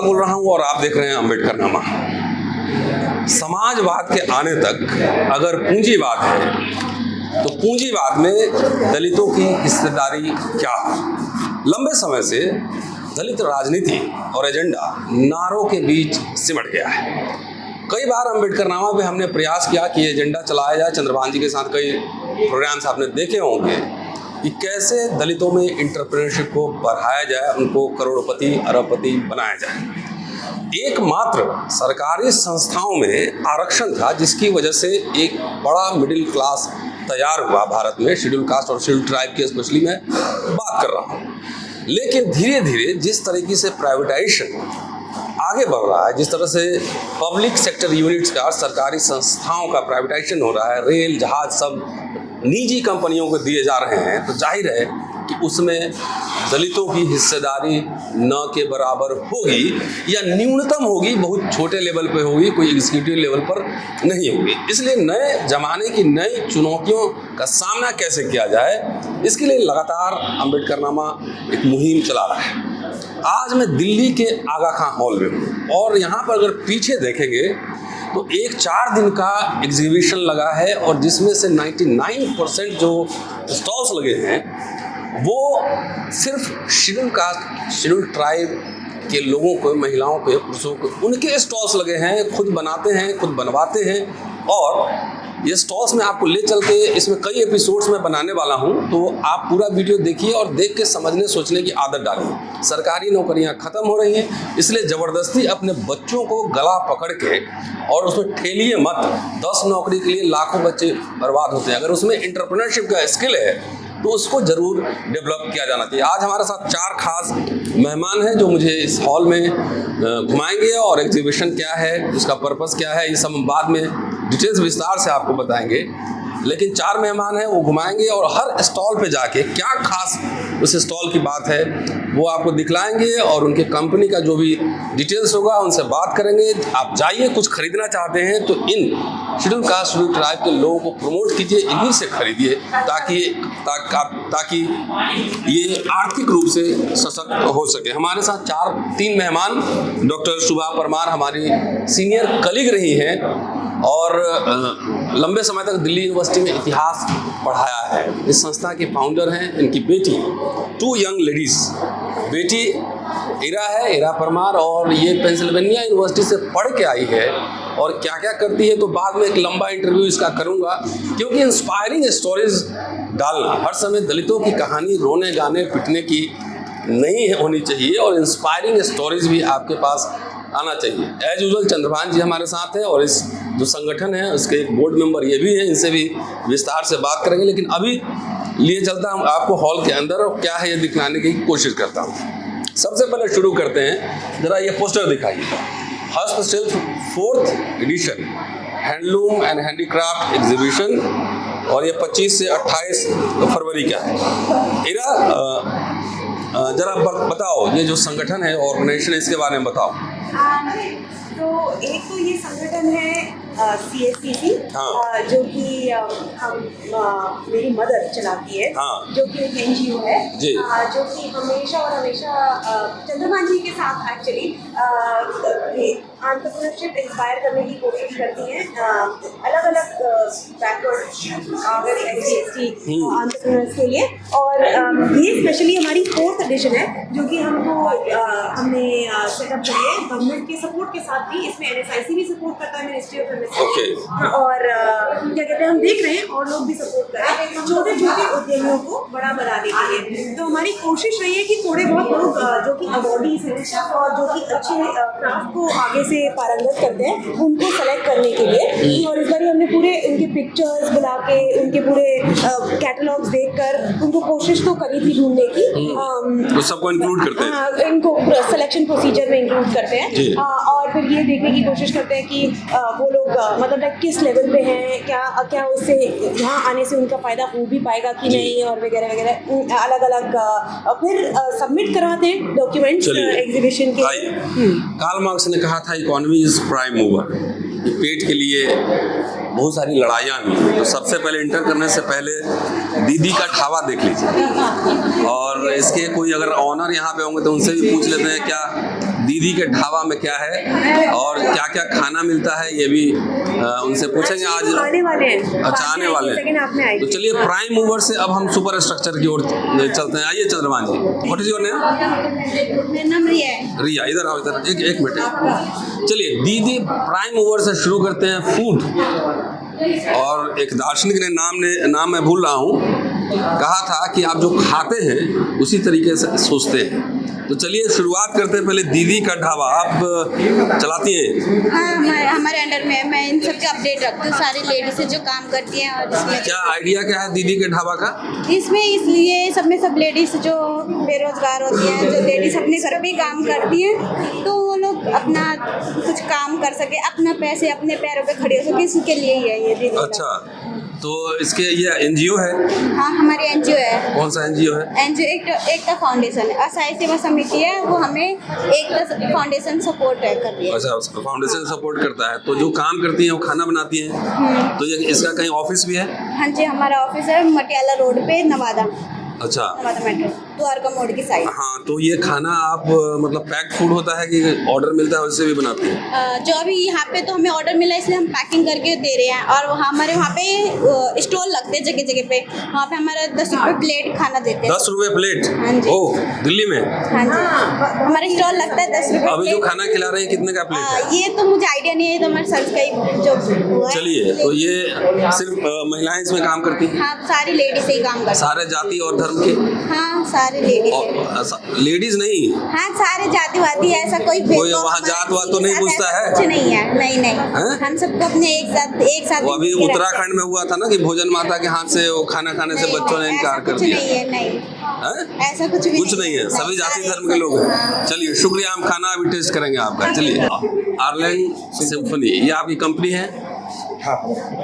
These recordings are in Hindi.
इकबाल बोल रहा हूँ और आप देख रहे हैं अम्बेडकर नामा। समाजवाद के आने तक अगर पूंजीवाद है तो पूंजीवाद में दलितों की हिस्सेदारी क्या है? लंबे समय से दलित राजनीति और एजेंडा नारों के बीच सिमट गया है। कई बार अम्बेडकर नामा पे हमने प्रयास किया कि एजेंडा चलाया जाए। चंद्रभान जी के साथ कई प्रोग्राम्स आपने देखे होंगे कि कैसे दलितों में इंटरप्रेन्योरशिप को बढ़ाया जाए, उनको करोड़पति अरबपति बनाया जाए। एकमात्र सरकारी संस्थाओं में आरक्षण था जिसकी वजह से एक बड़ा मिडिल क्लास तैयार हुआ भारत में, शेड्यूल कास्ट और शेड्यूल ट्राइब की स्पेशली मैं बात कर रहा हूँ। लेकिन धीरे धीरे जिस तरीके से प्राइवेटाइजेशन आगे बढ़ रहा है, जिस तरह से पब्लिक सेक्टर यूनिट्स का, सरकारी संस्थाओं का प्राइवेटाइजेशन हो रहा है, रेल जहाज सब निजी कंपनियों को दिए जा रहे हैं, तो जाहिर है कि उसमें दलितों की हिस्सेदारी न के बराबर होगी या न्यूनतम होगी, बहुत छोटे लेवल पे होगी, कोई एग्जीक्यूटिव लेवल पर नहीं होगी। इसलिए नए जमाने की नई चुनौतियों का सामना कैसे किया जाए, इसके लिए लगातार अम्बेडकर नामा एक मुहिम चला रहा है। आज मैं दिल्ली के आगा खां हॉल में हूँ और यहाँ पर अगर पीछे देखेंगे तो एक 4 दिन का एग्जीबिशन लगा है और जिसमें से 99% जो स्टॉल्स लगे हैं वो सिर्फ शेड्यूल कास्ट, शेड्यूल ट्राइब के लोगों को, महिलाओं पे, पुरुषों को, उनके स्टॉल्स लगे हैं। खुद बनाते हैं, खुद बनवाते हैं और ये स्टॉल्स में आपको ले चल के इसमें कई एपिसोड्स में बनाने वाला हूँ, तो आप पूरा वीडियो देखिए और देख के समझने सोचने की आदत डालिए। सरकारी नौकरियाँ ख़त्म हो रही हैं, इसलिए ज़बरदस्ती अपने बच्चों को गला पकड़ के और उसमें ठेलिए मत। 10 नौकरी के लिए लाखों बच्चे बर्बाद होते हैं। अगर उसमें एंटरप्रेन्योरशिप का स्किल है तो उसको ज़रूर डेवलप किया जाना चाहिए। आज हमारे साथ 4 खास मेहमान हैं जो मुझे इस हॉल में घुमाएंगे और एग्जीबिशन क्या है, उसका पर्पस क्या है, ये सब हम बाद में डिटेल्स विस्तार से आपको बताएंगे। लेकिन 4 मेहमान हैं, वो घुमाएंगे और हर स्टॉल पे जाके क्या खास उस स्टॉल की बात है वो आपको दिखलाएंगे और उनके कंपनी का जो भी डिटेल्स होगा उनसे बात करेंगे। आप जाइए, कुछ खरीदना चाहते हैं तो इन शेड्यूल कास्ट, शेड्यूल ट्राइब के लोगों को प्रमोट कीजिए, इन्हीं से खरीदिए ताकि ये आर्थिक रूप से सशक्त हो सके। हमारे साथ 3 मेहमान, डॉक्टर शुभा परमार हमारी सीनियर कलीग रही हैं और लंबे समय तक दिल्ली यूनिवर्सिटी में इतिहास पढ़ाया है। इस संस्था के फाउंडर हैं, इनकी बेटी, 2 यंग लेडीज़, बेटी इरा है, इरा परमार, और ये पेंसिल्वेनिया यूनिवर्सिटी से पढ़ के आई है और क्या क्या करती है तो बाद में एक लंबा इंटरव्यू इसका करूँगा, क्योंकि इंस्पायरिंग स्टोरीज डालना, हर समय दलितों की कहानी रोने गाने पिटने की नहीं होनी चाहिए और इंस्पायरिंग स्टोरीज भी आपके पास आना चाहिए। एज यूजुअल चंद्रभान जी हमारे साथ हैं और इस जो संगठन है उसके एक बोर्ड मेंबर ये भी हैं, इनसे भी विस्तार से बात करेंगे। लेकिन अभी लिए चलता हूँ आपको हॉल के अंदर और क्या है ये दिखाने की कोशिश करता हूँ। सबसे पहले शुरू करते हैं, जरा ये पोस्टर दिखाइए। Hastshilp 4th edition handloom and handicraft exhibition और ये 25 से 28 फरवरी का है। इरा जरा बताओ, ये जो संगठन है, ऑर्गेनाइजेशन है, इसके बारे में बताओ। तो एक तो ये संगठन है CSCC, जो कि मेरी मदर चलाती है, जो कि एक NGO है जो कि हमेशा चंद्रभान जी के साथ एक्चुअली एंटरप्रेन्योरशिप इंस्पायर करने की कोशिश करती हैं। अलग अलग बैकवर्ड SC एंटरप्रेन्योर्स के लिए, और ये स्पेशली हमारी 4th एडिशन है जो कि हमने सेटअप करी है गवर्नमेंट के सपोर्ट के साथ भी। इसमें NSIC भी सपोर्ट करता है, मिनिस्ट्री ऑफ और क्या कहते हैं, हम देख रहे हैं और लोग भी सपोर्ट कर रहे हैं छोटे छोटे उद्यमियों को बड़ा बनाने के लिए। तो हमारी कोशिश रही है कि थोड़े बहुत लोग जो कि अवॉर्डीज हैं और जो कि अच्छे क्राफ्ट को आगे से पारंगत करते हैं उनको सेलेक्ट करने के लिए, और इस बार हमने पूरे उनके पिक्चर्स बुला के, उनके पूरे कैटलॉग्स देखकर उनको कोशिश तो करी थी ढूंढने की। तो सबको इंक्लूड करते हैं, इनको सिलेक्शन प्रोसीजर में इंक्लूड करते हैं और फिर ये देखने की कोशिश करते हैं कि वो लोग मतलब किस लेवल पे हैं, क्या उससे यहाँ आने से उनका फ़ायदा हो भी पाएगा कि नहीं, और वगैरह वगैरह अलग अलग फिर सबमिट करवाते हैं डॉक्यूमेंट्स एग्जीबिशन के। कार्ल मार्क्स ने कहा था इकोनॉमी इज प्राइम मूवर। पेट के लिए बहुत सारी लड़ाइयाँ हुई, तो सबसे पहले इंटर करने से पहले दीदी का ठावा देख लीजिए, और इसके कोई अगर ऑनर यहाँ पे होंगे तो उनसे भी पूछ लेते हैं क्या दीदी के ढाबा में क्या है और क्या क्या खाना मिलता है ये भी उनसे पूछेंगे आज। आने वाले हैं, अच्छा आने वाले सेकंड हाफ में हैं। आएंगे। तो चलिए प्राइम मूवर से अब हम सुपर स्ट्रक्चर की ओर चलते हैं। आइए चंद्रमान जी, व्हाट इज योर नेम? मेरा नाम रिया है। रिया, इधर आओ, इधर एक मिनट। चलिए दीदी प्राइम मूवर से शुरू करते हैं फूड। और एक दार्शनिक ने नाम मैं भूल रहा हूँ, कहा था कि आप जो खाते हैं उसी तरीके से सोचते हैं। तो चलिए शुरुआत करते हैं। पहले दीदी का ढाबा आप चलाती हैं? हाँ, हमारे अंडर में है। मैं इन सब के अपडेट रखती हूँ, सारी लेडीज जो काम करती हैं। और इसमें क्या आइडिया क्या है दीदी के ढाबा का? इसमें इसलिए सब लेडीज जो बेरोजगार होती हैं, जो लेडीज अपने घर में काम करती हैं, तो वो लोग अपना कुछ काम कर सके, अपना पैसे अपने पैरों पे खड़े हो सके, इसी के लिए ही है ये दीदी। अच्छा, तो इसके ये एनजीओ है? हाँ, हमारी एनजीओ है। कौन सा एनजीओ है? एनजीओ एकता फाउंडेशन है, असहाय सेवा समिति है, वो हमें एकता फाउंडेशन सपोर्ट कर रही है। अच्छा, फाउंडेशन सपोर्ट करता है। तो जो काम करती हैं वो खाना बनाती हैं, तो ये इसका कहीं ऑफिस भी है? हाँ जी, हमारा ऑफिस है मटियाला रोड पे, नवादा। अच्छा, नवादा मेट्रो द्वारका मोड़ की साइड। हाँ, तो ये खाना आप मतलब पैक्ड फूड होता है कि ऑर्डर मिलता है उससे भी बनाती हैं? जो अभी यहाँ पे तो हमें ऑर्डर मिला इसलिए हम पैकिंग करके दे रहे हैं। और हमारे वहाँ पे स्टॉल लगते हैं जगह जगह पे, वहाँ पे हमारा 10 रुपये प्लेट खाना देते हैं। 10 रुपये प्लेट? हाँ जी। ओह, दिल्ली में? हाँ जी, हमारा स्टॉल लगता है 10 रुपये। अभी जो खाना खिला रहे हैं कितने का प्लेट है? ये तो मुझे आइडिया नहीं है, तो हमारे सर्च का ही जो हुआ है। चलिए, तो ये सिर्फ महिलाएं इसमें काम करती हैं? हाँ, सारी लेडीज से ही काम करते हैं। सारे जाति और धर्म के? हाँ, सारे लेडीज। लेडीज नहीं? हाँ, सारे जातिवादी, ऐसा कोई वहाँ जात वात तो नहीं पूछता है? कुछ नहीं है, नहीं। हम सबको अपने एक साथ वो अभी उत्तराखंड में हुआ था ना कि भोजन माता के हाथ से वो खाना खाने से बच्चों ने इनकार कर दिया। नहीं, ऐसा कुछ भी कुछ नहीं है, सभी जाति धर्म के लोग हैं। चलिए शुक्रिया, हम खाना अभी टेस्ट करेंगे आपका। चलिए, आर्लैंड सिम्फनी ये आपकी कंपनी है? हाँ,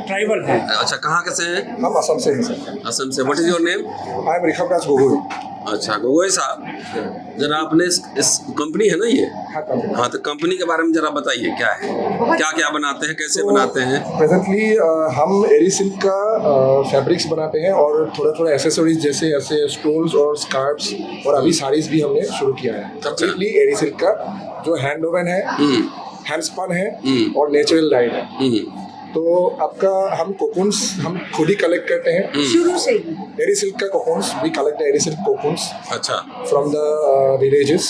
ट्राइबल है। अच्छा, कहाँ के से हैं? हम असम से हैं सर। असम से। What is your name? I am Rishabhraj Gogoi. अच्छा, गोगोई साहब, जरा आपने इस कंपनी है ना ये? हाँ, कंपनी। हाँ, तो कंपनी के बारे में जरा बताइए, क्या है, क्या क्या बनाते हैं, कैसे बनाते हैं? प्रेजेंटली हम एरी सिल्क का फैब्रिक्स बनाते हैं और थोड़ा थोड़ा एसेसरीज जैसे ऐसे स्टोल्स और स्कार्फ्स और अभी साड़ीज भी हमने शुरू किया है। कंप्लीटली एरी सिल्क का, जो हैंड ओवन है, हैंड स्पन है और नेचुरल डाइड है। तो आपका हम कोकून्स हम खुद ही कलेक्ट करते हैं शुरू से ही। एरी सिल्क का cocoons, we collect eri silk cocoons अच्छा, from the villages.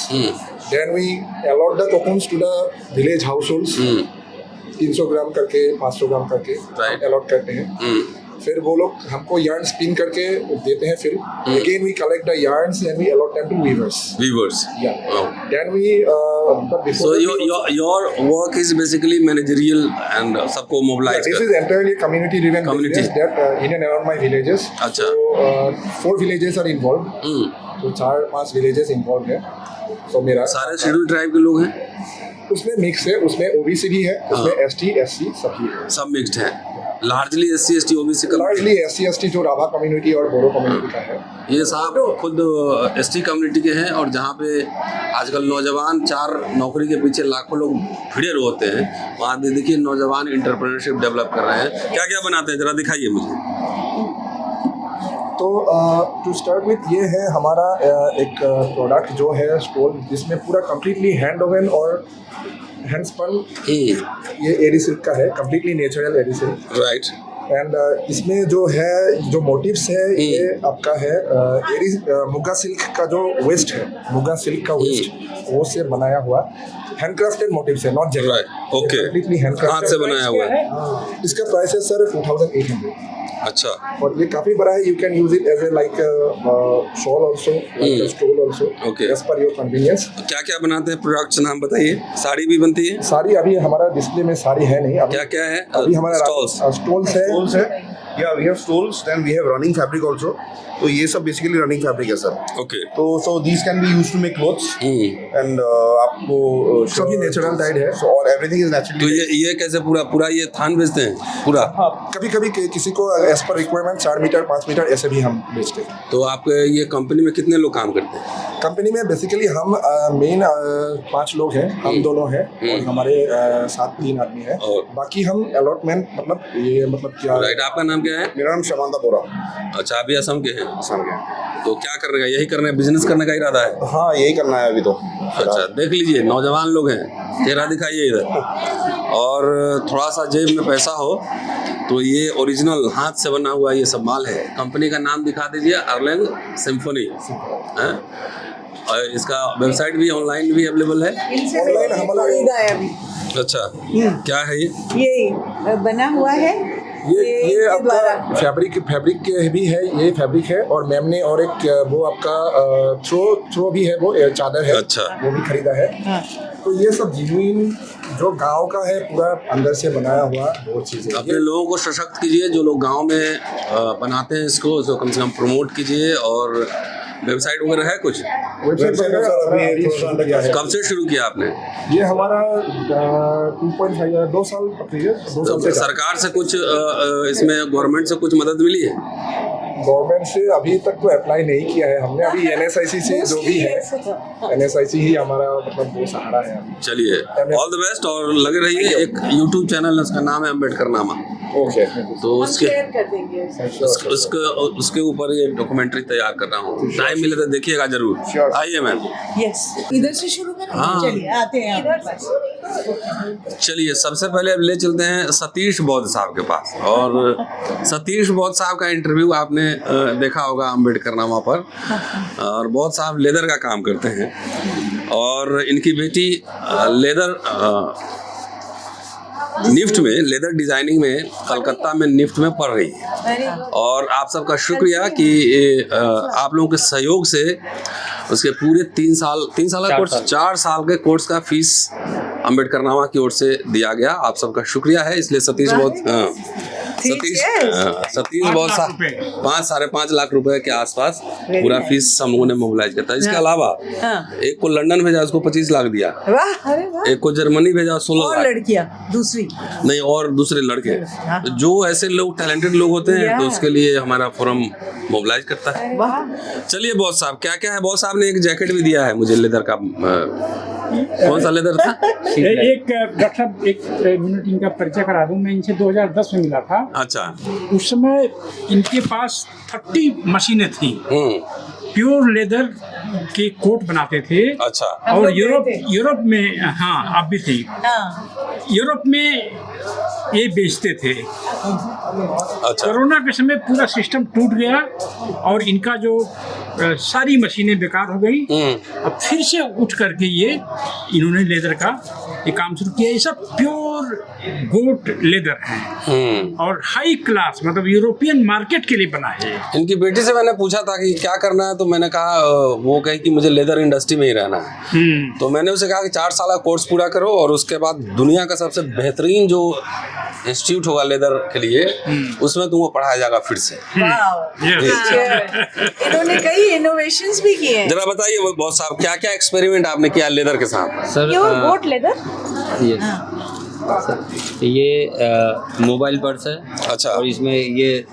Then we allot the cocoons to the village households. 300 ग्राम करके 500 ग्राम करके Right. अलॉट करते हैं। फिर वो लोग हमको yarn स्पिन करके देते हैं। फिर again we collect the yarns and we allot them to weavers. Weavers. Yeah. Oh. Then we but before So that your work is basically managerial and सबको yeah, mobilize this कर। is entirely community driven Community. business that in and around my villages. अच्छा। So 4 villages are involved. तो 4-5 villages involved है। तो मेरा सारे शेड्यूल ट्राइब के लोग हैं? उसमें मिक्स है, उसमें ओबीसी भी है, उसमें एसटी एससी सभी है। सब मिक्स्ड है, लार्जली SC ST OBC का। लार्जली एससी एसटी जो राभा कम्युनिटी और बोरो कम्युनिटी का है। ये साहब खुद ST कम्युनिटी के हैं और जहाँ पे आजकल नौजवान 4 नौकरी के पीछे लाखों लोग भिड़े होते हैं, वहाँ देखिए नौजवान इंटरप्रेन्योरशिप डेवलप कर रहे हैं। क्या क्या बनाते हैं, जरा दिखाइए मुझे। तो टू स्टार्ट विथ ये है हमारा एक प्रोडक्ट जो है स्टोल, जिसमें पूरा कम्प्लीटली हैंड ओवन और हैंड स्पन ये एरी सिल्क का है, completely natural eri silk. Right. And इसमें जो है जो मोटिव्स है ये आपका है एरी मुगा सिल्क का जो वेस्ट है, मुगा सिल्क का वेस्ट वो से बनाया हुआ हैंडक्राफ्टेड मोटिव्स है, नॉट जेल। ओके, कम्प्लीटली हाथ हैंडक्राफ्टेड से बनाया हुआ है। इसका प्राइस है सर 2800। अच्छा, और ये काफी बड़ा है, you can use it as a like shawl also, like a stole also, Okay. As per your convenience. क्या क्या बनाते हैं, प्रोडक्ट्स नाम बताइए। साड़ी भी बनती है? साड़ी अभी हमारा डिस्प्ले में साड़ी है नहीं, अभी क्या क्या है? अभी हमारा स्टॉल्स। स्टॉल्स है। Stoles है, yeah, we have stoles, then we have running fabric also. तो ये सब बेसिकली रनिंग फैब्रिक है सर। ओके। तो so these can be used to make clothes and आपको सभी नेचुरल डाइड है। so और everything is तो naturally ये कैसे पूरा ये थान बेचते हैं पूरा? हाँ, कभी कभी किसी को as per requirement 4 metre 5 metre ऐसे भी हम बेचते हैं। तो आपके ये कंपनी में कितने लोग काम करते हैं? कंपनी में बेसिकली हम मेन 5 लोग हैं, हम दोनों हैं और हमारे साथ 3 आदमी हैं। और बाकी हम अलॉटमेंट मतलब ये मतलब क्या राइट, आपका नाम क्या है? मेरा नाम शमांता बोरा अच्छा, अभी असम के हैं। असम के। तो क्या करने का, यही करने, बिजनेस करने का इरादा है? हाँ, यही करना है अभी तो। अच्छा, देख लीजिए नौजवान लोग हैं, चेहरा दिखाइए इधर, और थोड़ा सा जेब में पैसा हो तो ये ओरिजिनल हाथ से बना हुआ ये सब माल है। कंपनी का नाम दिखा दीजिए, अर्लेंग सिम्फनी है। और इसका वेबसाइट भी ऑनलाइन भी अवेलेबल है। ऑनलाइन हमारा खरीदा है अभी अच्छा, क्या है ये? ये बना हुआ है ये आपका फैब्रिक भी है, ये फैब्रिक है। और मैम ने और एक वो आपका थ्रो भी है, वो चादर है। अच्छा। वो भी खरीदा है। हाँ। तो ये सब जेन्युइन जो गांव का है, पूरा अंदर से बनाया हुआ वो चीज़ें। अपने लोगों को सशक्त कीजिए, जो लोग गांव में बनाते हैं इसको, उसको कम से कम प्रमोट कीजिए। और वेबसाइट वगैरह है कुछ? वेबसाइट कब से शुरू किया आपने? ये हमारा 2.5 2 साल पकड़िए, 2 साल से। सरकार से कुछ इसमें गवर्नमेंट से कुछ मदद मिली है? गवर्नमेंट से अभी तक तो अप्लाई नहीं किया है हमने। अभी NSIC से जो भी है, NSIC ही हमारा मतलब वो सहारा है अभी। चलिए, ऑल द बेस्ट, और लगे रहिए। एक यूट्यूब चैनल है, उसका नाम है अम्बेडकर नामा। ओके। तो उसके शेयर कर देंगे उसके ऊपर ये डॉक्यूमेंट्री तैयार कर रहा हूँ। टाइम मिले तो देखिएगा जरूर। आइए मैम। यस, इधर से शुरू करें। हाँ। चलिए आते हैं आपके पास। चलिए, सबसे पहले अब ले चलते हैं सतीश बौद्ध साहब के पास। और सतीश बौद्ध साहब का इंटरव्यू आपने देखा होगा अम्बेडकर नामा पर। और बौद्ध साहब लेदर का काम करते हैं, और इनकी बेटी लेदर निफ्ट में, लेदर डिजाइनिंग में कलकत्ता में निफ्ट में पढ़ रही है। और आप सबका शुक्रिया कि आप लोगों के सहयोग से उसके पूरे 3 साल का कोर्स, 4 साल के कोर्स का फीस अम्बेडकर नामा की ओर से दिया गया। आप सबका शुक्रिया है। इसलिए सतीश बहुत साहब 5-5.5 लाख रुपए के आसपास पूरा फीस हम लोगों ने मोबिलाइज किया था। इसके अलावा एक को लंदन भेजा, उसको 25 लाख दिया। वाह, अरे वाह। एक को जर्मनी भेजा, 16 और लाख। लड़कियां दूसरी नहीं, और दूसरे लड़के। तो जो ऐसे लोग टैलेंटेड लोग होते हैं, तो उसके लिए हमारा फोरम मोबिलाइज करता है। वाह। चलिए बॉस साहब, क्या क्या है? बॉस साहब ने एक जैकेट भी दिया है मुझे लेदर का। कौन सा लेदर था? एक डॉक्टर साहब, एक मिनट इनका परिचय करा दूं। मैं इनसे 2010 में मिला था। अच्छा। उस समय इनके पास 30 मशीनें थी। प्योर लेदर के कोट बनाते थे। अच्छा। और यूरोप में, हाँ अब भी थी, यूरोप में ये बेचते थे। अच्छा। कोरोना के समय पूरा सिस्टम टूट गया और इनका जो सारी मशीनें बेकार हो गई। अब फिर से उठ करके ये इन्होंने लेदर का ये काम शुरू किया। ये सब प्योर गोट लेदर है और हाई क्लास, मतलब यूरोपियन मार्केट के लिए बना है। इनकी बेटी से मैंने पूछा था कि क्या करना है, तो मैंने कहा, वो कही कि मुझे लेदर इंडस्ट्री में ही रहना है। तो मैंने उसे कहा कि 4 साल का कोर्स पूरा करो, और उसके बाद दुनिया का सबसे बेहतरीन जो इंस्टीट्यूट होगा लेदर के लिए, उसमें तुमको पढ़ाया जाएगा फिर से। इन्होंने कई इनोवेशंस भी किए हैं। जरा बताइए बॉस साहब, क्या क्या एक्सपेरिमेंट आपने किया लेदर के साथ? सर, गोट लेदर। ये मोबाइल पर्स है। अच्छा। और इसमें ये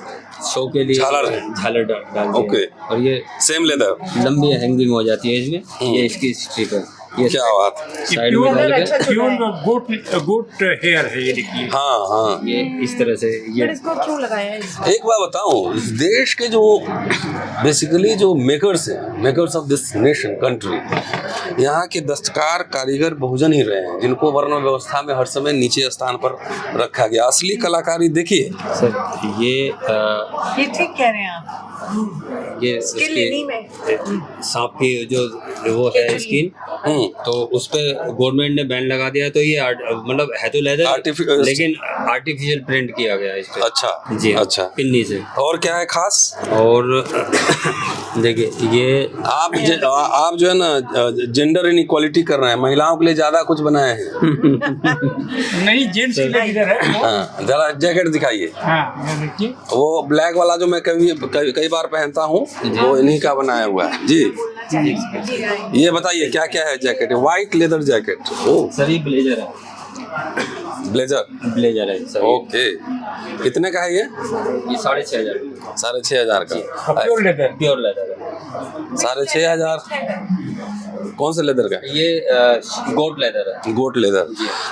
शो के लिए झालर डाल ओके। और ये सेम लेदर लंबी हैंगिंग हो जाती है इसमें। ये इसकी स्ट्रिप है। ये क्या बात? साइड में डाल के प्योर गोट हेयर है, ये देखिए। हाँ। ये इस तरह से ये इसको क्यों लगाया है? एक बात बताऊं, इस देश के जो बेसिकली जो मेकर्स हैं, makers of this nation country, यहाँ के दस्तकार कारीगर बहुजन ही रहे हैं, जिनको वर्ण व्यवस्था में हर समय नीचे स्थान पर रखा गया। असली कलाकारी देखिए सर, ये ठीक कह रहे हैं आप। ये सांप की जो वो है स्किन, तो उस पे गवर्नमेंट ने बैन लगा दिया। तो ये मतलब है तो लेदर, लेकिन आर्टिफिशियल प्रिंट किया गया है इस पे। अच्छा जी, अच्छा। पिन्नी से। और क्या है खास? और देखिए, ये आप जो है ना जेंडर इनइक्वालिटी कर रहे हैं, महिलाओं के लिए ज्यादा कुछ बनाए हैं। नहीं, जेंट्स के लिए इधर है। हाँ, जरा जैकेट दिखाइए। हाँ, ये देखिए। वो ब्लैक वाला जो मैं कई बार पहनता हूँ, वो इन्हीं का बनाया हुआ है। जी, ये बताइए क्या क्या है jacket? White leather jacket. Sir, ये ब्लेजर है। ब्लेजर है सर। ओके। कितने का है ये? 6,500। 6,500 का। Pure leather. प्योर लेदर है। 6,500 कौन से लेदर का? ये गोट लेदर है। गोट लेदर।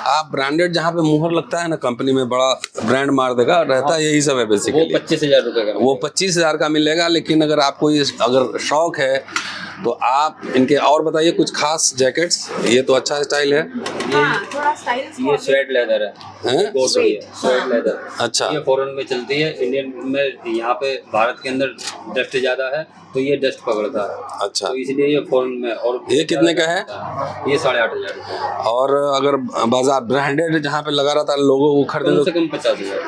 आप ब्रांडेड जहाँ पे मुहर लगता है ना कंपनी में, बड़ा ब्रांड मार देगा, रहता है यही सब है वो बेसिकली। 25,000 रुपए का। वो 25,000 का मिलेगा। लेकिन अगर आपको ये अगर शौक है तो आप इनके और बताइए कुछ खास जैकेट्स। ये तो अच्छा स्टाइल है। थोड़ा स्टाइल ये स्वेट लेदर है। हैं? गोट है, स्वेट लेदर। अच्छा। ये फॉरेन में चलती है, इंडियन में यहाँ पे भारत के अंदर डस्ट ज्यादा है तो ये डस्ट पकड़ता है। अच्छा। तो इसलिए ये फॉरेन में। और ये कितने का है? ये 8,500 रुपए। और अगर बाजार ब्रांडेड जहाँ पे लगा रहता है लोगों को खरीदे कम तो से कम 50,000।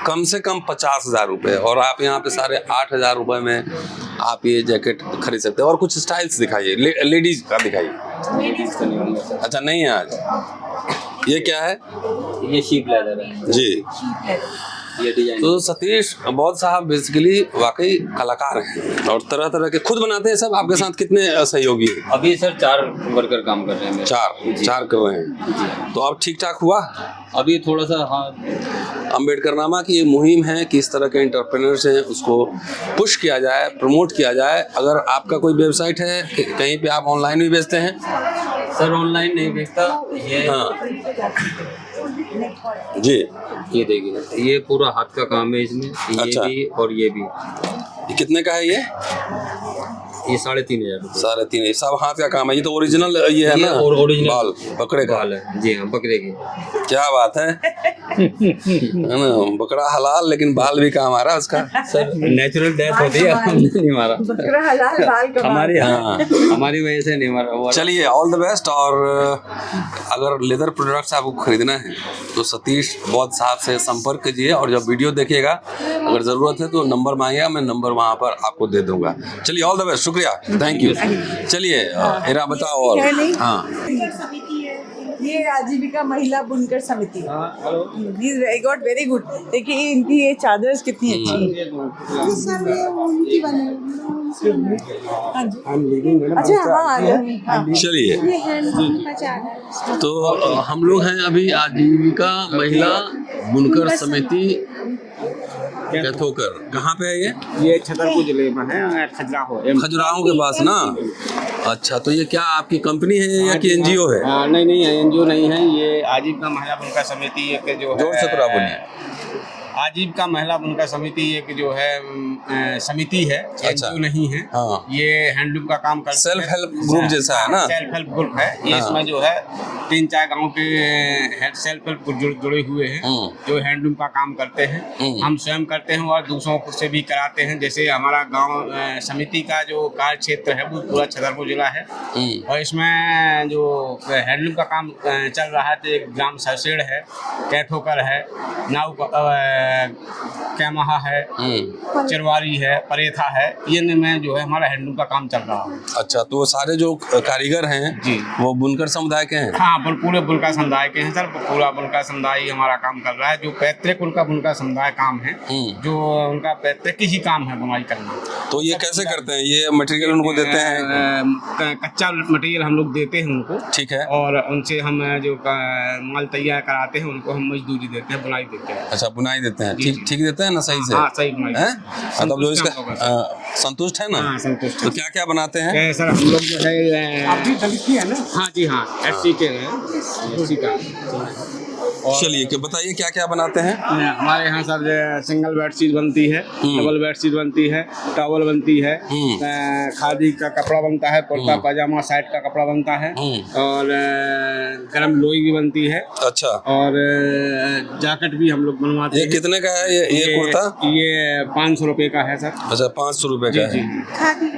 कम से कम 50,000 रुपए, और आप यहाँ पे सारे 8,000 रुपए में आप ये जैकेट खरीद सकते हैं। और कुछ स्टाइल्स दिखाइए, लेडीज का दिखाइए। लेडीज का नहीं होगा सर। अच्छा, नहीं है आज। ये क्या है? ये शीप लेदर है जी। ये डिजाइन। तो सतीश बौद्ध साहब बेसिकली वाकई कलाकार हैं और तरह तरह के खुद बनाते हैं सब। आपके साथ कितने सहयोगी हैं? अभी सर 4 वर्कर काम कर रहे हैं मेरे। चार कर रहे हैं। तो अब ठीक ठाक हुआ? अभी थोड़ा सा हाँ। अम्बेडकर नामा की ये मुहिम है कि इस तरह के एंटरप्रेन्योर्स हैं उसको पुश किया जाए, प्रमोट किया जाए। अगर आपका कोई वेबसाइट है कहीं पे आप ऑनलाइन भी बेचते हैं? सर ऑनलाइन नहीं बेचता ये। हाँ जी। ये देखिए, ये पूरा हाथ का काम है इसमें। ये अच्छा। भी और ये भी। ये कितने का है ये? ये 3,500 रुपए। 3.5 सब हाथ का काम है। ये तो ओरिजिनल ये है ये ना? और ओरिजिनल बाल बकरे का। बाल है जी हाँ, बकरे की। क्या बात है है ना? बकरा हलाल लेकिन बाल भी काम आ रहा है उसका। सर नेचुरल डेथ होती है, हमने नहीं मारा। बकरा हलाल बाल का हमारी हाँ। हमारी वजह से नहीं मारा हुआ। चलिए, ऑल द बेस्ट। और अगर लेदर प्रोडक्ट्स आपको खरीदना है तो सतीश बौद्ध साहब से संपर्क कीजिए। और जब वीडियो देखिएगा अगर ज़रूरत है तो नंबर मांगिएगा, मैं नंबर वहाँ पर आपको दे दूंगा। चलिए, ऑल द बेस्ट, शुक्रिया, थैंक यू। चलिए इरा बताओ। और हाँ, ये आजीविका महिला बुनकर समिति। I got very good. देखिए इनकी ये चादर्स कितनी अच्छी है। अच्छा हाँ। चलिए। तो हम लोग हैं अभी आजीविका महिला बुनकर समिति कैथोकर। कहाँ पे है ये छतरपुर जिले में है, खजुराहो के पास ना? अच्छा, तो ये क्या आपकी कंपनी है या कि एनजीओ है? नहीं एनजीओ नहीं है, ये आजीविका महिला बुनकर समिति एक जो है। जोर से थोड़ा बोलिए। आजीविका महिला बुनकर समिति एक जो है समिति है, एनजीओ नहीं है। हाँ। ये हैंडलूम का काम करते हैं। सेल्फ हेल्प ग्रुप जैसा है ना? सेल्फ हेल्प ग्रुप है ये। इसमें जो है 3-4 गाँव के सेल्फ हेल्प ग्रुप जुड़े हुए हैं जो हैंडलूम का काम करते हैं। हम स्वयं करते हैं और दूसरों से भी कराते हैं। जैसे हमारा गांव समिति का जो कार्य क्षेत्र है वो पूरा छतरपुर जिला है। और इसमें जो हैंडलूम का काम चल रहा है तो एक ग्राम सरसेड़ है, कैथोकर है, नाव कैमहा है, चिरवारी है, परेथा है। ये में जो है हमारा हैंडलूम का काम चल रहा है। अच्छा, तो सारे जो कारीगर हैं जी वो बुनकर समुदाय के हैं? हाँ, पूरे बुनकर समुदाय के हैं सर। पूरा बुनकर समुदाय ही हमारा काम कर रहा है। जो पैतृक उनका बुनकर समुदाय काम है, जो उनका पैतृक ही काम है बुनाई करना। तो ये कैसे करते हैं? ये मटेरियल उनको देते हैं? कच्चा मटेरियल हम लोग देते हैं उनको। ठीक है। और उनसे हम जो माल तैयार कराते हैं उनको हम मजदूरी देते हैं, बुनाई देते हैं। अच्छा, बुनाई देते हैं। ठीक देते हैं ना? सही से? हाँ, सही बुनाई हैं? मतलब जो इसका संतुष्ट हैं संतुष्ट है ना? हाँ, संतुष्ट। तो क्या क्या बनाते हैं? सर हम लोग जो है आप भी दलित ही है ना? हाँ जी हाँ, एससी के हैं, एससी का। चलिए, कि बताइए क्या क्या बनाते हैं? हमारे यहाँ सर सिंगल बेडशीट बनती है, डबल बेडशीट बनती है, टॉवल बनती है, खादी का कपड़ा बनता है, कुर्ता पाजामा साइड का कपड़ा बनता है, और गरम लोई भी बनती है। अच्छा। और जैकेट भी हम लोग बनवाते हैं। ये कितने का है ये कुर्ता? ये 500 रुपए का है सर। अच्छा, 500 रुपए का है।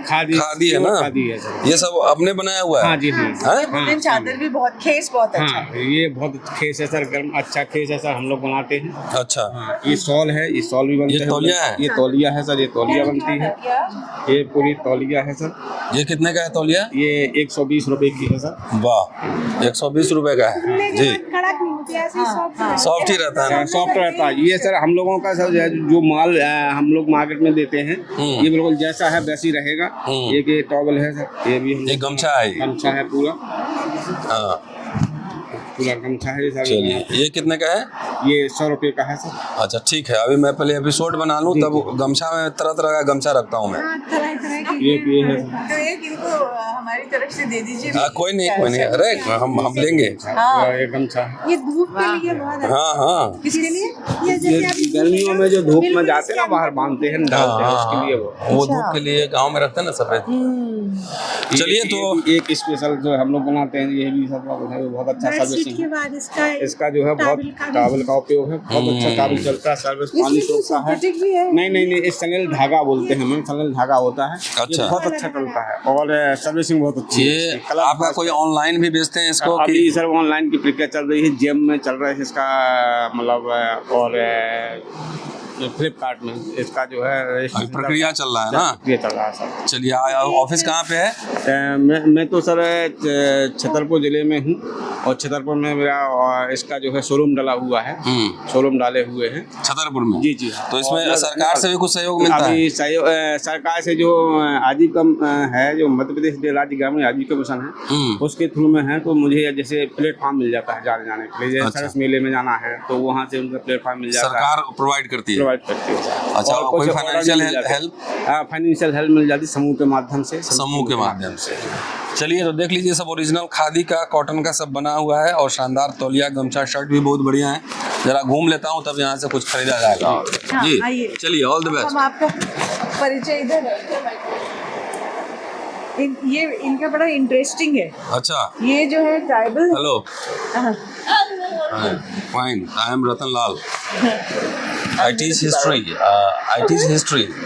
खादी है ना? खादी है सर। ये सब आपने बनाया हुआ है? हाँ जी हाँ। चादर भी बहुत खेस बहुत अच्छा हाँ, ये बहुत खेस है सर, गर्म अच्छा खेस है सर, हम लोग बनाते हैं। अच्छा। हाँ, ये शॉल है, ये शॉल भी बनते हैं। ये तौलिया है? ये तौलिया है सर, ये तौलिया बनती है। ये पूरी तौलिया है सर। ये कितने का है तौलिया? ये 120 रुपए की है सर। वाह, 120 रुपए का है जी। सॉफ्ट ही रहता है ना? सॉफ्ट रहता है ये सर। हम लोगों का सर जो माल हम लोग मार्केट में देते हैं ये बिल्कुल जैसा है वैसी रहेगा। ये टॉवल है सर, ये भी ये गमछा है? गमछा है पूरा। हाँ, पूरा गमछा है सर। चलिए, ये कितने का है? ये 100 रुपए का है सर। अच्छा, ठीक है। अभी मैं पहले एपिसोड बना लूँ तब गमछा में तरह तरह का गमछा रखता हूँ मैं। ये है तो एक इनको हमारी तरफ से दे दीजिए। कोई नहीं अरे हम लेंगे। ये गमछा। ये धूप के लिए बहुत अच्छा। हाँ किसके लिए? ये ये जैसे आप गर्मियों में जो धूप में जाते हैं ना बाहर बांधते हैं डालते हैं उसके लिए वो धूप के लिए गांव में रखते हैं ना सफेद। चलिए तो एक स्पेशल जो हम लोग बनाते हैं ये भी सब बहुत अच्छा सर्विसिंग के है। बाद इसका जो है बहुत टावल का उपयोग है, बहुत अच्छा टावल चलता है, सर्विस पानी सोखता है। भी है। नहीं ये सनल धागा बोलते हैं मैम, सनल धागा होता है। अच्छा। ये बहुत अच्छा चलता है और सर्विसिंग बहुत अच्छी है। ये इसकी। आपका कोई ऑनलाइन भी बेचते हैं इसको कि अभी सर ऑनलाइन की प्रक्रिया चल रही है, जेम में चल रहा है इसका मतलब और फ्लिपकार्ट में इसका जो है registration प्रक्रिया चल रहा है ना। प्रक्रिया चल रहा है सर। चलिए ऑफिस कहाँ पे है? मैं तो सर छतरपुर जिले में हूँ और छतरपुर में मेरा इसका जो है शोरूम डाला हुआ है, शोरूम डाले हुए हैं छतरपुर में। जी जी। तो इसमें सरकार से भी कुछ सहयोग मिलता है? अभी सरकार से जो आजीविका है, जो मध्य प्रदेश राज्य ग्रामीण आजीविका मिशन है उसके थ्रू में है, तो मुझे जैसे प्लेटफॉर्म मिल जाता है जाने के लिए। जैसे सरस मेले में जाना है तो वहाँ से उनका प्लेटफॉर्म मिल जाता है, सरकार प्रोवाइड करती है। करती है। अच्छा, और कोई कुछ फाइनेंशियल और भी हेल्प? फाइनेंशियल हेल्प मिल जाती समूह के माध्यम से। चलिए तो देख लीजिए, सब ओरिजिनल खादी का कॉटन का सब बना हुआ है और शानदार तौलिया गमछा शर्ट भी बहुत बढ़िया है। जरा घूम लेता हूँ तब यहाँ से कुछ खरीदा जाएगा। जी आइए। चलिए, ऑल द बेस्ट। हम आपका परिचय इधर ये इनका बड़ा इंटरेस्टिंग है। अच्छा, ये जो है tribal. Hello, fine, I am Ratan Lal. I teach history.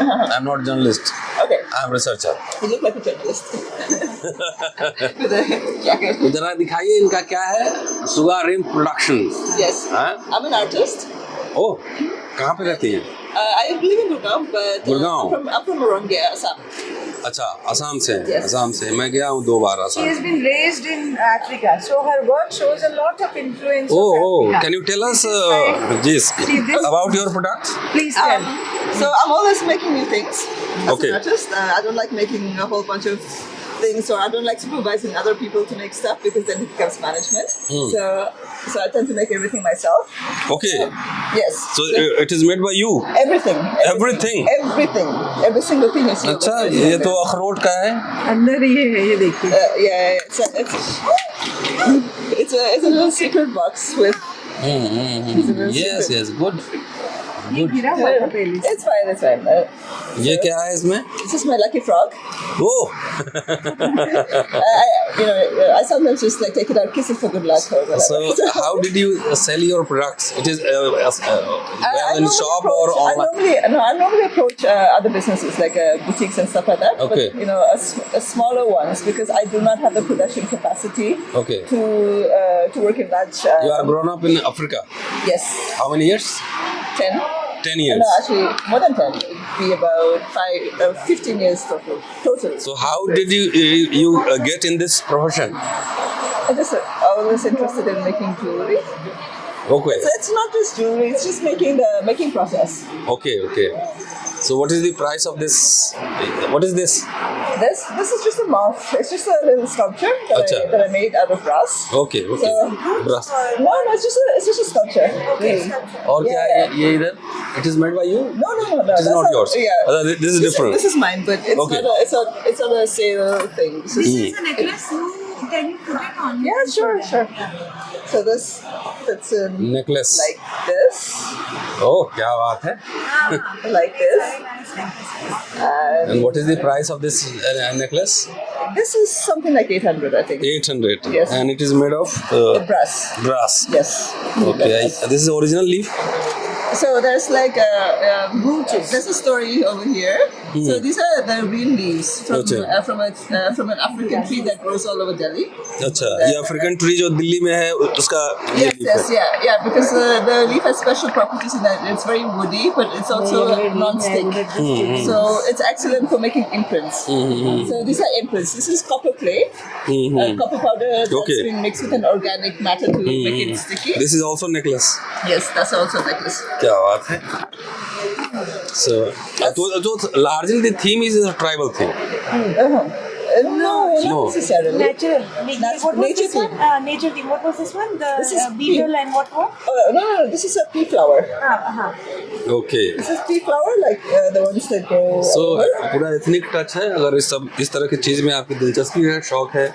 I'm not a journalist. Okay. I'm a researcher. You look like a journalist. With a jacket. तो जरा दिखाइए इनका क्या है? सुगा रिम production. Yes. I'm an artist. Oh, कहाँ पे रहती हैं? I live in Gurgaon, but Gurgaon. I'm from Morongia, Assam. अच्छा, असम से। Yes. असम से मैं गया हूँ 2 बार She Assam. has been raised in Africa, so her work shows a lot of influence of Oh, Africa. can you tell us about your products? Please tell. So I'm always making new things as Okay. an artist. I don't like making a whole bunch of things, or I don't like supervising other people to make stuff because then it becomes management. So I tend to make everything myself. Okay. Yes. So it is made by you. Everything. Everything? Everything. Every single thing is. अच्छा, ये तो अखरोट का है। अंदर ये है, ये देखिए। Yeah. It's a little secret box with. Yes, good. ये गिरा हुआ था पहले से। It's fine. ये क्या है इसमें? This is my lucky frog. Oh. I sometimes just like take it out, kiss it for good luck or whatever. So how did you sell your products? It is in shop or online? I normally approach other businesses like boutiques and stuff like that. Okay. But smaller ones because I do not have the production capacity. Okay. To work in large. You are grown up in Africa. Yes. How many years? 10. 10 years. No, actually more than 10. It'd be about 15 years total. So how did you get in this profession? I was interested in making jewelry. Okay. So it's not just jewelry; it's just making process. Okay. So what is the price of this? What is this? This is just a moth. It's just a little sculpture that I made out of brass. Okay. So, Brass. No, it's just a sculpture. Really. और क्या है ये इधर? It is made by you? No. It is not yours. Yeah. This is different. This is mine, but it's Okay. not. It's not a sale thing. This is a necklace. Can you put it on? Yeah, sure. So this fits in Necklace. like this, Oh, क्या बात है? like this. And what is the price of this necklace? This is something like 800, I think. 800. Yes. And it is made of Brass. brass. Yes. Okay. This is original leaf. So there's like there's a story over here. So these are the real leaves from an African tree that grows all over Delhi. अच्छा, ये अफ्रीकन ट्री जो दिल्ली में है उसका Yeah, because the leaf has special properties in that it's very woody, but it's also non-stick. So it's excellent for making imprints. So these are imprints. This is copper clay, copper powder that's been mixed with an organic matter to make it sticky. This is also necklace. Yes, that's also a necklace. क्या बात है? So, largely the theme is a tribal theme. No, not necessarily. Natural. What was this nature one? Nature theme. What was this one? This The is beetle and what more? No, this is a pea flower. Okay This is pea flower, like the ones that go. सो पूरा एथनिक टच है। अगर इस तरह की चीज़ में आपकी दिलचस्पी है, शौक है,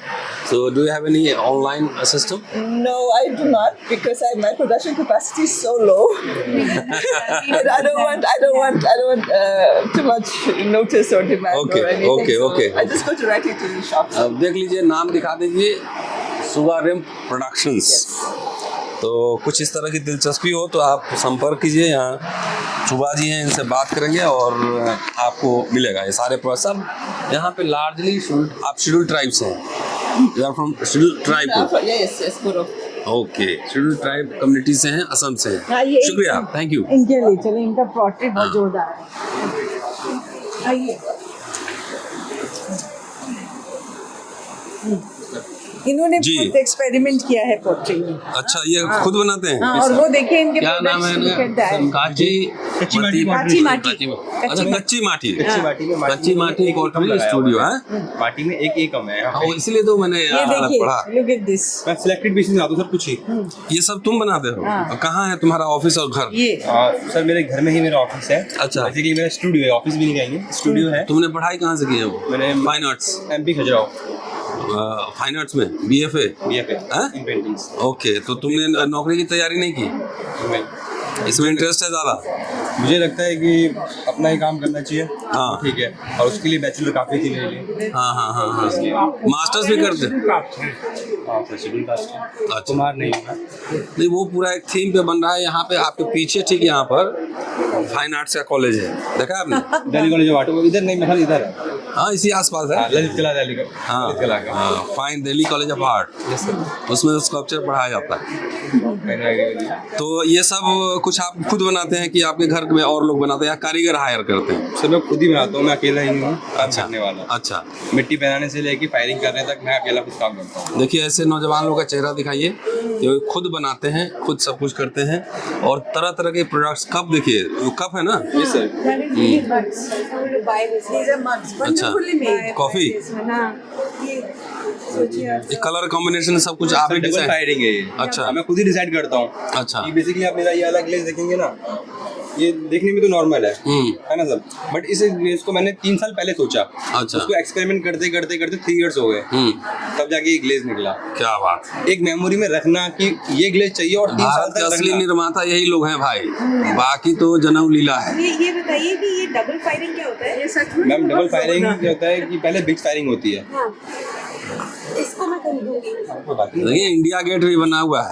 so do you have any online system? No, I do not, because my production capacity is so low. And I don't want too much notice or demand Okay, or anything. okay, so okay. I just go directly to the shops. अब देख लीजिए, नाम दिखा दीजिए, सुगारिम प्रोडक्शंस। तो कुछ इस तरह की दिलचस्पी हो तो आप संपर्क कीजिए, यहाँ सुबा जी हैं, इनसे बात करेंगे और आपको मिलेगा ये सारे प्रोडक्ट। सब यहाँ पे लार्जली आप शेड्यूल ट्राइब्स हैं, you are from schedule tribe? Yes, good. Okay, schedule tribe community से हैं, असम से हैं। शुक्रिया, थैंक यू। इनके लिए चले, इनका पोर्ट्रेट बहुत जोरदार है। आइए, इन्होंने जी। खुद एक्सपेरिमेंट किया है पोर्ट्रेट में। अच्छा, ये खुद बनाते हैं? हाँ, और वो देखिए इनके क्या नाम है इनका? कच्ची माटी। अच्छा, कच्ची माटी। कच्ची माटी पोर्ट्रेट स्टूडियो है। माटी में एक एकम है। हाँ, इसलिए तो मैंने ये देखिए, पढ़ा। Look at this. मैं सिलेक्टेड पीसेस बनाता हूँ सर, कुछ ही। ये सब तुम बनाते हो? हाँ। और कहाँ है तुम्हारा ऑफिस और घर? ये सर मेरे घर में ही मेरा ऑफिस है। अच्छा। बेसिकली मेरा स्टूडियो है, ऑफिस भी नहीं कहेंगे, स्टूडियो है। तुमने पढ़ाई कहाँ से की है वो? मैंने fine arts. MP Khajuraho fine arts में BFA? हाँ? इन पेंटिंग्स। ओके, तो तुमने नौकरी की तैयारी नहीं की? इसमें इंटरेस्ट है ज़्यादा? मुझे लगता है कि अपना ही काम करना चाहिए। हाँ। ठीक है, और उसके लिए बैचलर काफ़ी थी मेरे लिए। हाँ हाँ हाँ हाँ। मास्टर्स भी करते? हाँ, शेड्यूल कास्ट है। अच्छा। कुमार नहीं होगा। नहीं, वो पूरा एक थीम पे बन रहा है यहाँ पे आपके पीछे, ठीक यहाँ पर फाइन आर्ट्स का कॉलेज है, देखा आपने? दिल्ली कॉलेज ऑफ आर्ट इधर नहीं, मेरा इधर है। हाँ, इसी आसपास है। ललित कला दिल्ली का। हाँ ललित कला का। हाँ, fine Delhi college of art, उसमें स्कल्पचर पढ़ाया जाता है। तो ये सब कुछ आप खुद बनाते हैं कि आपके घर में और लोग बनाते हैं या कारीगर हायर करते हैं? सर मैं खुद ही बनाता हूँ, मैं अकेला ही हूँ अच्छा करने वाला। अच्छा, मिट्टी पहनाने से लेके फायरिंग करने तक मैं अकेला कुछ काम करता हूँ। देखिए ऐसे नौजवान लोगों का चेहरा दिखाइए जो खुद बनाते हैं, खुद सब कुछ करते हैं और तरह तरह के प्रोडक्ट्स। कप देखिए, वो कप है ना? जी सर। अच्छा, कॉफी, ये कलर कॉम्बिनेशन सब कुछ आप ही डबल डिजाइन? फायरिंग है ये। अच्छा। मैं खुद ही डिसाइड करता हूँ। अच्छा। ये बेसिकली आप मेरा ये अलग ग्लेज देखेंगे ना, ये देखने में तो नॉर्मल है ना सर, बट इस ग्लेज को मैंने 3 साल पहले सोचा। अच्छा। उसको एक्सपेरिमेंट करते करते 3 इयर्स हो गए, तब जाके ये ग्लेज निकला। क्या बात। एक मेमोरी में रखना कि ये ग्लेज चाहिए और 3 साल भारत के तक असली रखना। निर्माता यही लोग हैं भाई, बाकी तो जन्म लीला है। ये बताइए कि ये डबल फायरिंग क्या होता है? ये सच में मैम डबल फायरिंग क्या होता है कि पहले बिग फायरिंग होती है। हाँ, इसको मैं खरीदूंगी। देखिए इंडिया गेट भी बना हुआ है।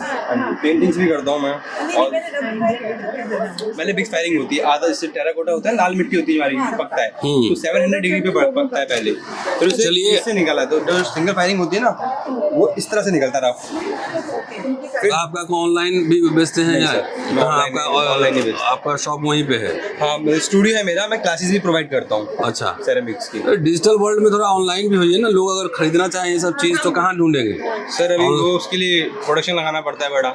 पेंटिंग्स भी करता हूँ मैं। और मैंने डबल फायरिंग पहले बिग फायरिंग होती है, आधा जैसे टेराकोटा होता है, लाल मिट्टी होती है हमारी, पकता है तो 700 डिग्री पे पकता है पहले, फिर उसे चलिए। इससे निकाला। तो जो सिंगल फायरिंग होती है ना, वो इस तरह से निकलता रहा। फिर आपका ऑनलाइन भी बेचते हैं या मैं कहाँ? ऑनलाइन ही बेचता हूँ। आपका शॉप वहीं पे है? हाँ, स्टूडियो है मेरा, मैं क्लासेस भी प्रोवाइड करता हूँ। अच्छा। सेरेमिक्स की। डिजिटल वर्ल्ड में थोड़ा ऑनलाइन भी होइए ना, लोग अगर खरीदना चाहें ये सब चीज़ तो कहाँ ढूंढेंगे? सर अभी वो उसके लिए प्रोडक्शन लगाना पड़ता है बड़ा,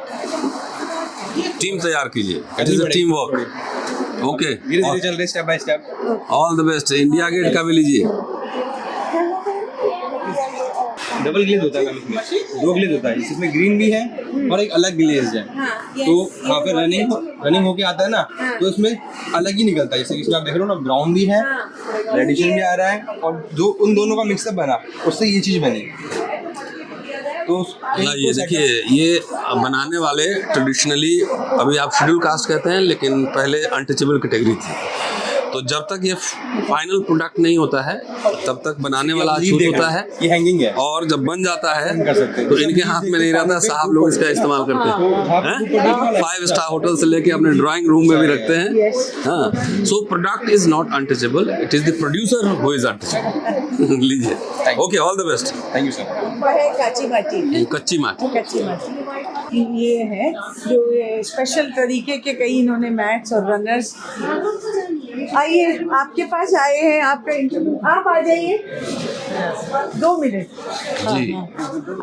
टीम तैयार कीजिए, it is a team work. Okay, धीरे धीरे चल रहे, step by step. All the best. India Gate का भी लीजिए। डबल ग्लेज होता है मैम, इसमें 2 ग्लेज होता है, इसमें ग्रीन भी है और एक अलग ग्लेज है। तो वहाँ पे रनिंग होके आता है ना, तो इसमें अलग ही निकलता है। जैसे इसमें आप देख रहे हो ना, ब्राउन भी है, रेडिशन भी आ रहा है, और जो उन दोनों का मिक्सअप बना उससे ये चीज़ बनी। तो ना ये देखिए, ये बनाने वाले ट्रेडिशनली, अभी आप शेड्यूल कास्ट कहते हैं लेकिन पहले अनटचेबल कैटेगरी थी। तो जब तक ये फाइनल प्रोडक्ट नहीं होता है तब तक बनाने वाला अछूत होता है, ये हैंगिंग है, और जब बन जाता है कर सकते हैं। तो इनके हाथ में नहीं रहता, साहब लोग इसका इस्तेमाल करते हैं। 5 स्टार होटल से लेके अपने ड्राइंग रूम में भी रखते हैं। हाँ, so product is not untouchable, it is the producer who is untouchable. लीजिए, okay, all the best. Thank you sir. काची माटी, कच्ची माटी। कच्ची माटी ये है जो ये स्पेशल तरीके के कई इन्होंने मैट्स और रनर्स। आइए, आपके पास आए हैं, आपका इंटरव्यू, आप आ जाइए। 2 मिनट जी।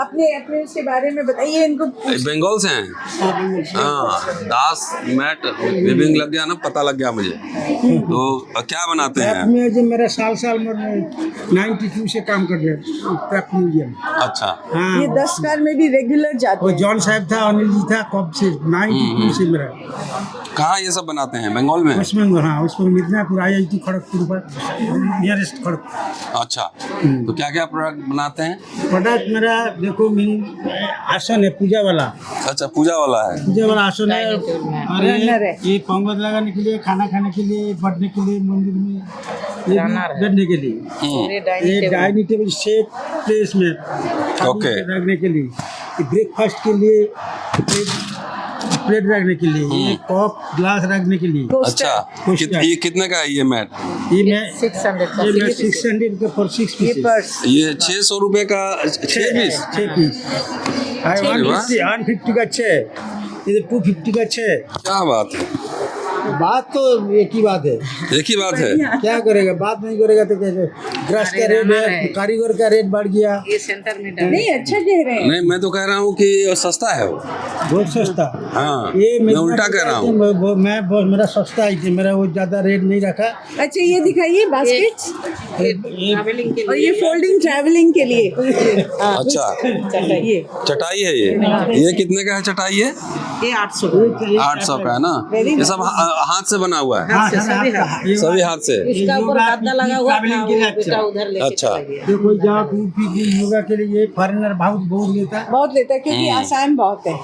अपने अपने उसके बारे में बताइए इनको। बंगाल से हैं। हाँ, दास मैट वीविंग लग गया ना, पता लग गया मुझे। तो क्या बनाते हैं? मैं जो मेरा साल 92 से काम कर रहे हैं क्राफ्ट म्यूजियम। अच्छा। हाँ, ये 10 साल में भी रेगुलर जाते वो हैं। जॉन साहब था, अनिल जी था, कब से 92 से मेरा। कहाँ ये सब बनाते हैं? बंगाल में? उसमें हाँ, उसमें मिदनापुर IIT खड़गपुर पर नियरेस्ट खड़गपुर। अच्छा। तो क्या क्या प्रोडक्ट बनाते हैं? प्रोडक्ट मेरा देखो आसन है पूजा वाला। अच्छा, पूजा वाला है। पूजा वाला आसन है। रनर है। ये पंगत लगाने के लिए, खाना खाने के लिए, बैठने के लिए, मंदिर में ये भी बैठने के लिए। ये डाइनिंग टेबल शेप प्लेस में ओके। रखने के लिए, ब्रेकफास्ट के लिए, प्लेट रखने के लिए, ये कप ग्लास रखने के लिए। अच्छा। ये कितने का है ये मैट? ये मैं 600 का for 6 pieces। ये 600 रुपए का 6 पीस? 6 पीस। 150 का 6, ये 250 का 6। क्या बात है? बात तो एक ही बात है। एक ही बात है। क्या करेगा, बात नहीं करेगा तो कैसे? ग्रास का रेट है, कारीगर का रेट बढ़ गया। नहीं अच्छा कह रहे हैं। नहीं, मैं तो कह रहा हूँ कि सस्ता है वो। बहुत सस्ता। हाँ, ये मैं उल्टा कह रहा हूँ। मेरा सस्ता ही, मेरा वो ज्यादा रेट नहीं रखा। अच्छा ये दिखाइए बास्केट्स, और ये फोल्डिंग ट्रैवलिंग के लिए। अच्छा, ये चटाई है ये कितने का है चटाई? ये 800 का है ना? ये सब हाथ से बना हुआ है? सभी हाथ से। इसका ऊपर गद्दा लगा हुआ था, बेटा उधर लेके अच्छा। चला गया। देखो जहाँ योगा के लिए फॉरेनर बहुत लेता है। बहुत लेता है क्योंकि आसान बहुत है।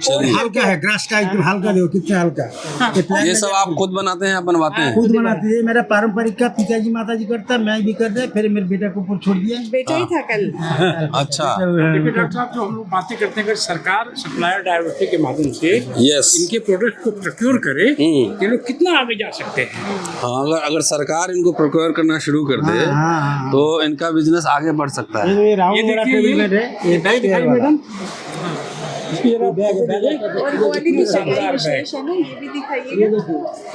चलिए। हल्का है, ग्रास का एकदम हल्का, देखो कितना हल्का। ये सब आप खुद बनाते हैं या बनवाते हैं? खुद बनाते हैं। मेरा पारंपरिक का पिताजी माताजी करता, मैं भी कर रहा, फिर मेरे बेटा को ऊपर छोड़ दिया। बेटा ही था कल। अच्छा। डॉक्टर साहब जो हम लोग बातें करते हैं, अगर सरकार सप्लायर डायवर्सिटी के माध्यम से यस इनके प्रोडक्ट को प्रोक्योर करे, ये लोग कितना आगे जा सकते हैं। हाँ, अगर सरकार इनको प्रोक्योर करना शुरू कर दे तो इनका बिजनेस आगे बढ़ सकता है। ये देखिए मैडम, और क्वालिटी विशेष है ना, ये भी दिखाइएगा।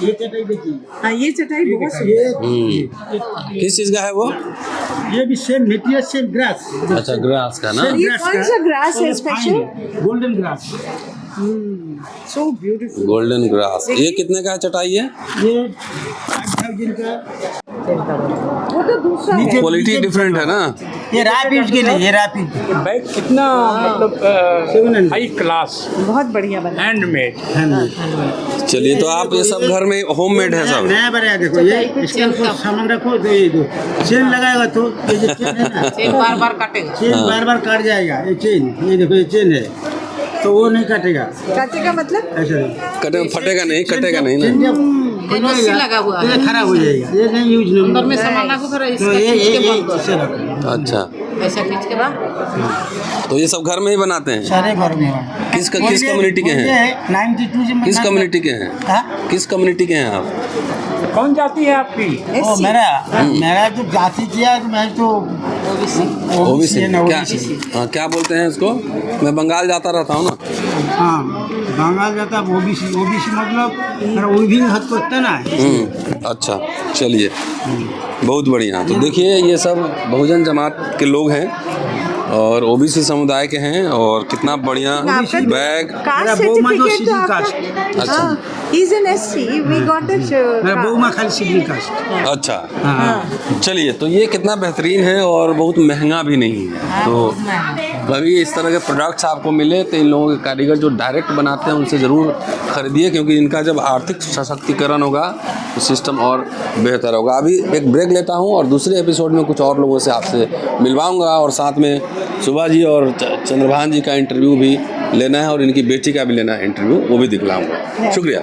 ये चटाई देखिए। हाँ ये चटाई बहुत सुंदर। किस चीज का है वो? ये भी सेम मटेरियल, सेम ग्रास। अच्छा, ग्रास का ना? ये कौन सा ग्रास है special? Golden grass. So beautiful. Golden grass. ये कितने का है चटाई है? ये 5000 का। वो तो दूसरा है। क्वालिटी डिफरेंट है ना? ये रैपिड के लिए, ये रैपिड बैग कितना मतलब हाई क्लास, बहुत बढ़िया बना। हैंडमेड। चलिए, तो आप ये सब घर में होममेड है सब? नया बनाया, देखो ये इसके ऊपर सामान रखो तो ये दो चेन लगाएगा तो ये जो चेन है ना, चेन बार बार काटेगा। चेन बार बार काट जाएगा। ये चेन, ये देखो ये चेन है तो वो नहीं काटेगा। काटेगा मतलब? ऐसा कटे फटेगा नहीं, कटेगा नहीं चेन ना? जब रस्सी लगा हुआ तो है, ये खराब हो जाएगा, ये नहीं यूज नहीं। अंदर में सामान रखो, फिर तो इसका ये खींच के ये बंद करो। इसे रखो। अच्छा, ऐसा खींच के बाद तो ये सब घर में ही बनाते हैं? सारे घर में। किस कम्युनिटी के हैं? 92 से किस कम्युनिटी के हैं? हाँ? किस कम्युनिटी के हैं आप? कौन जाती है आपकी? ओ, मेरा जो जाति किया तो मैं तो ओबीसी। है ना, क्या? OBC। हाँ, क्या बोलते हैं इसको? मैं बंगाल जाता रहता हूँ ना। हाँ, बंगाल जाता ओबीसी मतलब मेरा विभिन्न हक होता ना। अच्छा, चलिए, बहुत बढ़िया। तो देखिए, ये सब बहुजन जमात के लोग हैं और ओबीसी समुदाय के हैं, और कितना बढ़िया बैग। कास्ट सर्टिफिकेट तो आपका? अच्छा, He's an SC. We got it. मेरा बहुमा खाली सिविल कास्ट। अच्छा। चलिए, तो ये कितना बेहतरीन है और बहुत महंगा भी नहीं है। तो कभी इस तरह के प्रोडक्ट्स आपको मिले तो इन लोगों के कारीगर जो डायरेक्ट बनाते हैं उनसे ज़रूर खरीदिए, क्योंकि इनका जब आर्थिक सशक्तिकरण होगा तो सिस्टम और बेहतर होगा। अभी एक ब्रेक लेता हूँ और दूसरे एपिसोड में कुछ और लोगों से आपसे मिलवाऊँगा, और साथ में सुभा जी और चंद्रभान जी का इंटरव्यू भी लेना है, और इनकी बेटी का भी लेना है इंटरव्यू, वो भी दिखलाऊँगा। शुक्रिया।